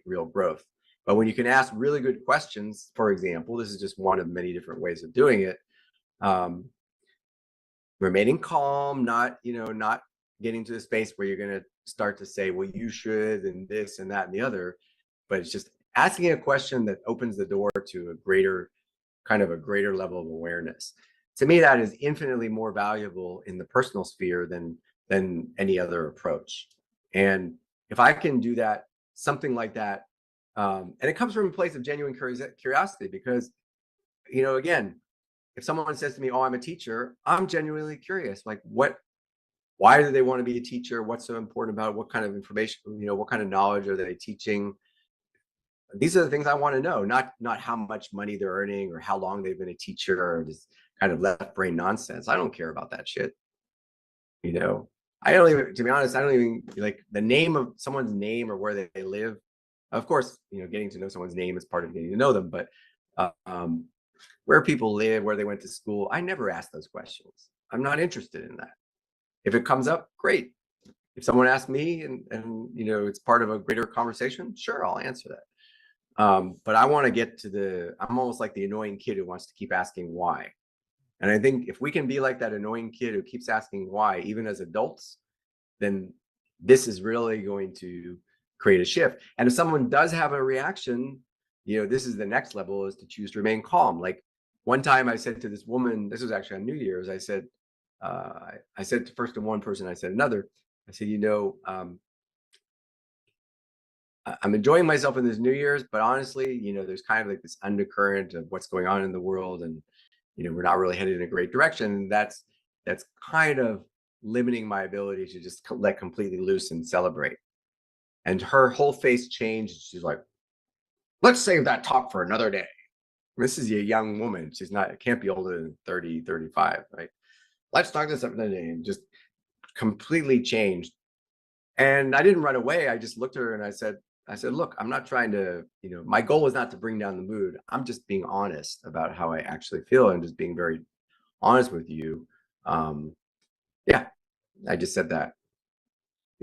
real growth. But when you can ask really good questions, for example, this is just one of many different ways of doing it. Remaining calm, not getting to the space where you're going to start to say, well, you should, and this and that and the other, but it's just asking a question that opens the door to a greater level of awareness. to me, that is infinitely more valuable in the personal sphere than any other approach. And if I can do that, something like that, and it comes from a place of genuine curiosity, because, again, if someone says to me, "Oh, I'm a teacher," I'm genuinely curious. Like, why do they want to be a teacher? What's so important about it? What kind of information, what kind of knowledge are they teaching? These are the things I want to know, not how much money they're earning or how long they've been a teacher or just kind of left brain nonsense. I don't care about that shit. I don't even, to be honest, I don't even like the name of someone's name or where they live. Of course, getting to know someone's name is part of getting to know them, but where people live, where they went to school, I never ask those questions. I'm not interested in that. If it comes up, great. If someone asks me and it's part of a greater conversation, sure, I'll answer that. But I want to get to I'm almost like the annoying kid who wants to keep asking why. And I think if we can be like that annoying kid who keeps asking why, even as adults, then this is really going to create a shift. And if someone does have a reaction, this is the next level, is to choose to remain calm. Like one time I said to this woman, this was actually on New Year's, I said first to one person, I said another, I said, I'm enjoying myself in this New Year's, but honestly, there's kind of like this undercurrent of what's going on in the world, and we're not really headed in a great direction. And that's kind of limiting my ability to just let completely loose and celebrate. And her whole face changed. She's like, "Let's save that talk for another day." This is a young woman. Can't be older than 30, 35, right? "Let's talk this up another day," and just completely changed. And I didn't run away. I just looked at her and I said, "Look, I'm not trying to, my goal is not to bring down the mood. I'm just being honest about how I actually feel and just being very honest with you." Yeah, I just said that.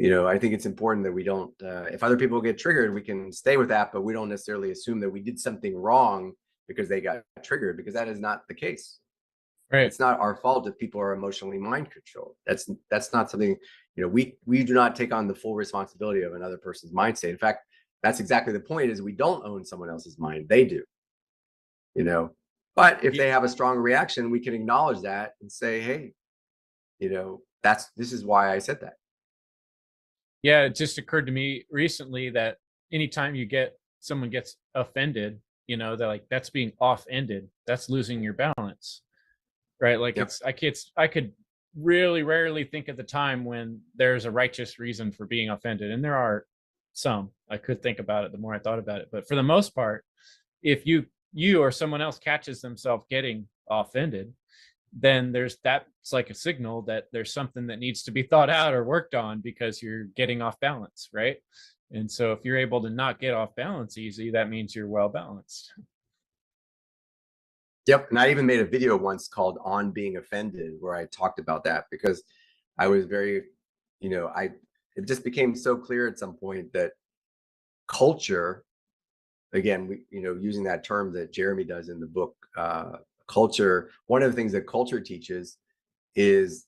I think it's important that we don't, if other people get triggered, we can stay with that, but we don't necessarily assume that we did something wrong because they got triggered, because that is not the case. Right. It's not our fault if people are emotionally mind controlled. That's not something, we do not take on the full responsibility of another person's mind state. In fact, that's exactly the point, is we don't own someone else's mind. They do, but if they have a strong reaction, we can acknowledge that and say, "Hey, this is why I said that." Yeah, it just occurred to me recently that anytime someone gets offended, they're like, that's being off-ended. That's losing your balance, right? Like, Yep. I could really rarely think of the time when there's a righteous reason for being offended, and there are some. I could think about it the more I thought about it, but for the most part, if you or someone else catches themselves getting offended, then that's like a signal that there's something that needs to be thought out or worked on, because you're getting off balance, right? And so if you're able to not get off balance easy, that means you're well balanced. Yep. And I even made a video once called "On Being Offended," where I talked about that, because I was very, it just became so clear at some point that culture, again, using that term that Jeremy does in the book, culture, one of the things that culture teaches is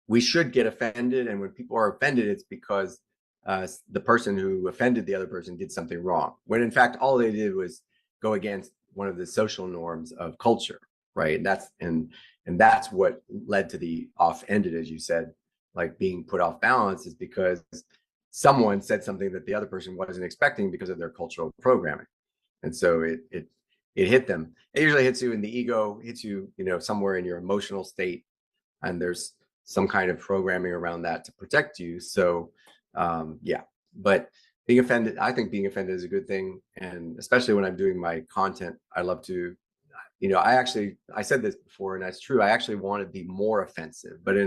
we should get offended. And when people are offended, it's because the person who offended the other person did something wrong, when in fact all they did was go against one of the social norms of culture, right? And that's what led to the off-ended, as you said, like being put off balance, is because someone said something that the other person wasn't expecting because of their cultural programming. And so it hit them. It usually hits you in the ego, hits you, somewhere in your emotional state, and there's some kind of programming around that to protect you. So yeah, but I think being offended is a good thing. And especially when I'm doing my content, I love to, I said this before, and that's true. I actually want to be more offensive, but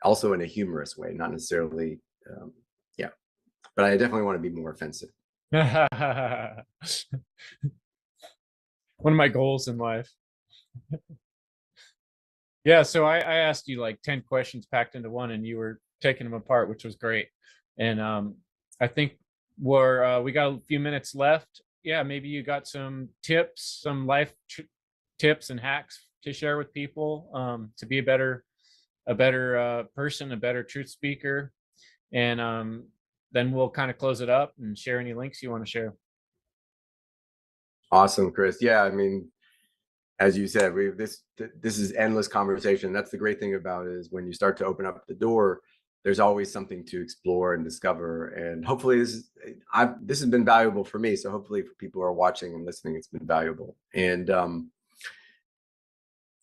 also in a humorous way, not necessarily, yeah, but I definitely want to be more offensive. One of my goals in life. Yeah, so I asked you like 10 questions packed into one, and you were taking them apart, which was great. And I think we got a few minutes left. Yeah, maybe you got some tips, some life tips and hacks to share with people, to be a better person, a better truth speaker. And then we'll kind of close it up and share any links you want to share. Awesome, Chris. Yeah, I mean, as you said, this is endless conversation. That's the great thing about it, is when you start to open up the door, there's always something to explore and discover. And hopefully this has been valuable for me. So hopefully for people who are watching and listening, it's been valuable. And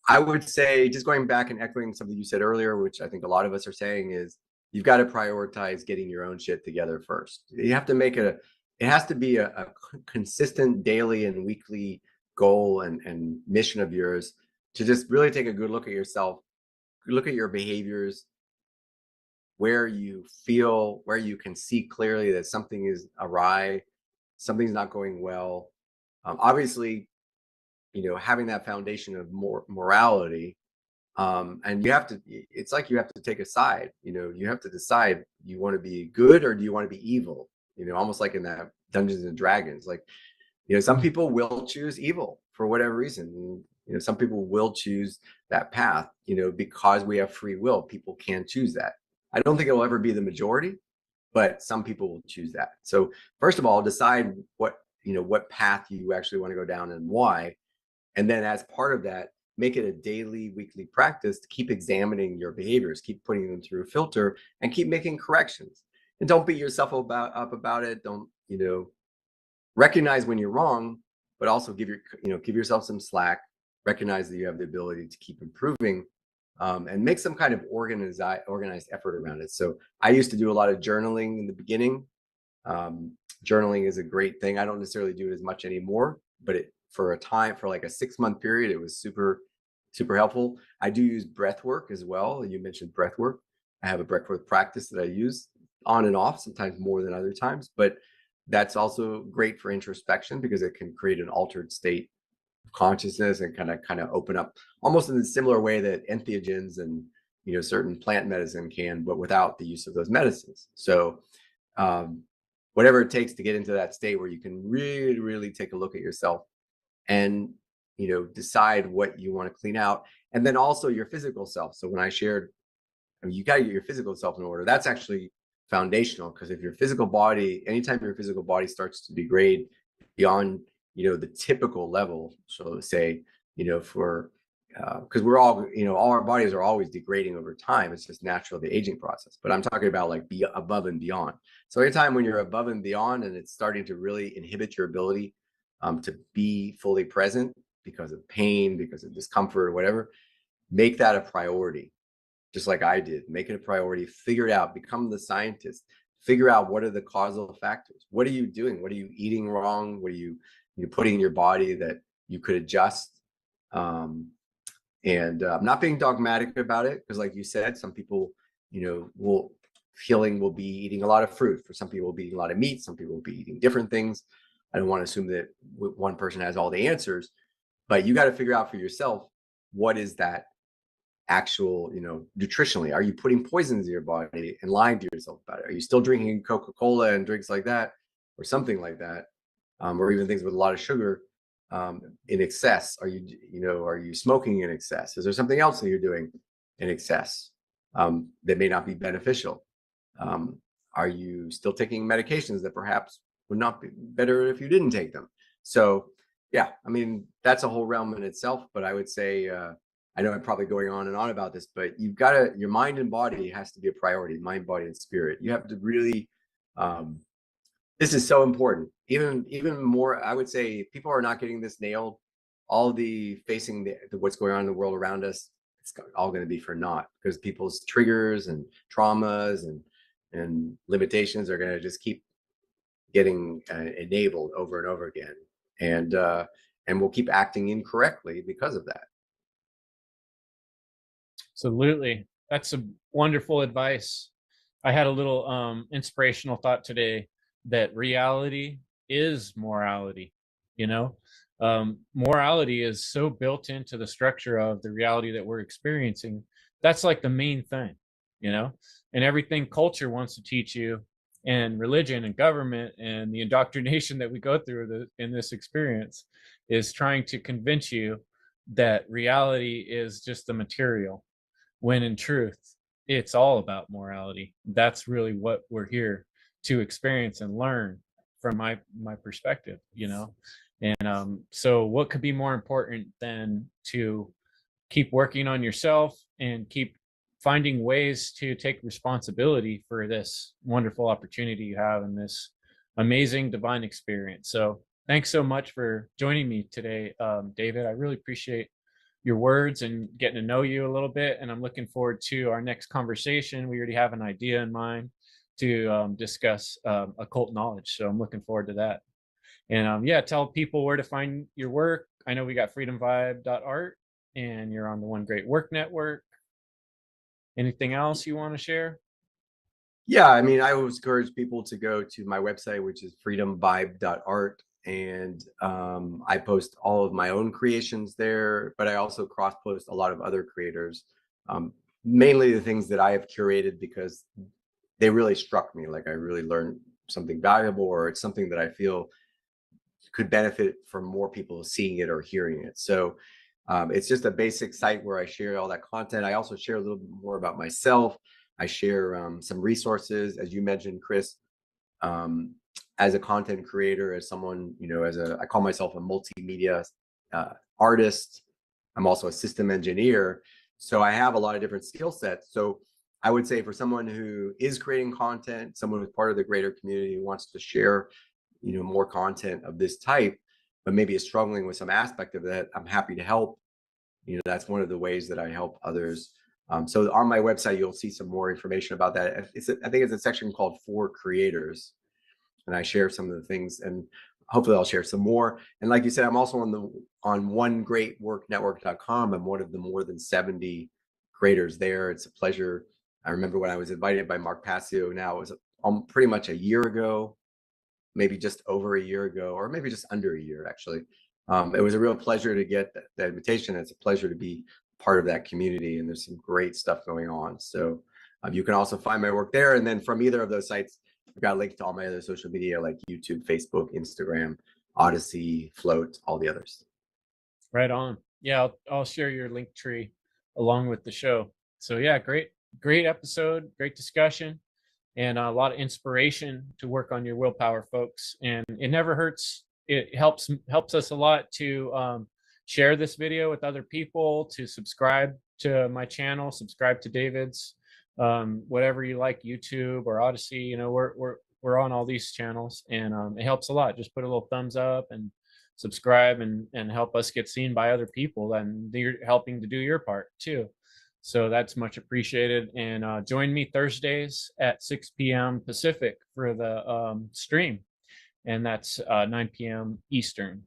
I would say, just going back and echoing something you said earlier, which I think a lot of us are saying, is you've got to prioritize getting your own shit together first. You have to make it has to be a consistent daily and weekly goal and mission of yours, to just really take a good look at yourself, look at your behaviors, where you can see clearly that something is awry, something's not going well. Obviously, having that foundation of morality, and it's like you have to take a side. You have to decide, you want to be good or do you want to be evil, almost like in that Dungeons and Dragons. Like, some people will choose evil for whatever reason. Some people will choose that path, because we have free will. People can choose that. I don't think it will ever be the majority, but some people will choose that. So first of all, decide what path you actually want to go down and why. And then as part of that, make it a daily, weekly practice to keep examining your behaviors, keep putting them through a filter, and keep making corrections. And don't beat yourself up about it. Don't, recognize when you're wrong, but also give yourself some slack. Recognize that you have the ability to keep improving, and make some kind of organized effort around it. So I used to do a lot of journaling in the beginning. Journaling is a great thing. I don't necessarily do it as much anymore, but for like a 6-month period, it was super, super helpful. I do use breath work as well. You mentioned breath work. I have a breath work practice that I use on and off, sometimes more than other times, but that's also great for introspection because it can create an altered state of consciousness and kind of open up, almost in a similar way that entheogens and certain plant medicine can, but without the use of those medicines. So whatever it takes to get into that state where you can really, really take a look at yourself and decide what you want to clean out. And then also your physical self. So when I shared, you got to get your physical self in order. That's actually foundational, because if your physical body, anytime your physical body starts to degrade beyond the typical level, so say for because we're all all our bodies are always degrading over time. It's just natural, the aging process. But I'm talking about like above and beyond. So anytime when you're above and beyond and it's starting to really inhibit your ability to be fully present because of pain, because of discomfort or whatever, make that a priority. Just like I did, make it a priority, figure it out, become the scientist, figure out what are the causal factors. What are you doing? What are you eating wrong? What are you putting in your body that you could adjust? And I'm not being dogmatic about it, because like you said, some people, will be eating a lot of fruit. For some people will be eating a lot of meat. Some people will be eating different things. I don't want to assume that one person has all the answers, but you got to figure out for yourself, what is that actual, nutritionally? Are you putting poisons in your body and lying to yourself about it? Are you still drinking Coca-Cola and drinks like that, or something like that, or even things with a lot of sugar in excess? Are you smoking in excess? Is there something else that you're doing in excess that may not be beneficial? Are you still taking medications that perhaps would not be better if you didn't take them? So yeah, I mean, that's a whole realm in itself. But I would say, I know I'm probably going on and on about this, but your mind and body has to be a priority. Mind, body, and spirit. You have to really, this is so important. Even more, I would say, people are not getting this nailed. All the facing what's going on in the world around us, it's all going to be for naught, because people's triggers and traumas and limitations are going to just keep getting enabled over and over again, and we'll keep acting incorrectly because of that. Absolutely. That's a wonderful advice. I had a little inspirational thought today that reality is morality. Morality is so built into the structure of the reality that we're experiencing. That's like the main thing, and everything culture wants to teach you, and religion and government and the indoctrination that we go through in this experience is trying to convince you that reality is just the material, when in truth, it's all about morality. That's really what we're here to experience and learn from my perspective, And so what could be more important than to keep working on yourself and keep finding ways to take responsibility for this wonderful opportunity you have in this amazing divine experience. So thanks so much for joining me today, David. I really appreciate your words and getting to know you a little bit. And I'm looking forward to our next conversation. We already have an idea in mind to discuss occult knowledge. So I'm looking forward to that. And yeah, tell people where to find your work. I know we got freedomvibe.art and you're on the One Great Work Network. Anything else you want to share? Yeah, I mean, I always encourage people to go to my website, which is freedomvibe.art. And I post all of my own creations there, but I also cross post a lot of other creators, mainly the things that I have curated because they really struck me. Like I really learned something valuable, or it's something that I feel could benefit from more people seeing it or hearing it. So it's just a basic site where I share all that content. I also share a little bit more about myself. I share some resources, as you mentioned, Chris, as a content creator, as someone, I call myself a multimedia artist. I'm also a system engineer. So I have a lot of different skill sets. So I would say for someone who is creating content, someone who's part of the greater community who wants to share, more content of this type, but maybe is struggling with some aspect of that, I'm happy to help. That's one of the ways that I help others. So on my website, you'll see some more information about that. I think it's a section called For Creators, and I share some of the things, and hopefully I'll share some more. And like you said, I'm also on onegreatworknetwork.com. I'm one of the more than 70 creators there. It's a pleasure. I remember when I was invited by Mark Passio. Now it was pretty much a year ago, maybe just over a year ago, or maybe just under a year, actually. It was a real pleasure to get that invitation. It's a pleasure to be part of that community, and there's some great stuff going on. So you can also find my work there. And then from either of those sites, I've got links to all my other social media like YouTube, Facebook, Instagram, Odyssey, Float, all the others. Right on. Yeah, I'll share your link tree along with the show. So yeah, great episode, great discussion, and a lot of inspiration to work on your willpower, folks. And it never hurts. It helps us a lot to share this video with other people, to subscribe to my channel, subscribe to David's, whatever you like, YouTube or Odyssey. We're on all these channels, and it helps a lot. Just put a little thumbs up and subscribe and help us get seen by other people, and you're helping to do your part too. So that's much appreciated. And join me Thursdays at 6 p.m. Pacific for the stream, and that's 9 p.m. Eastern.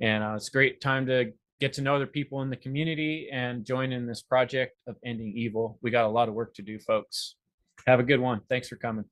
And it's a great time to get to know other people in the community and join in this project of ending evil. We got a lot of work to do, folks. Have a good one. Thanks for coming.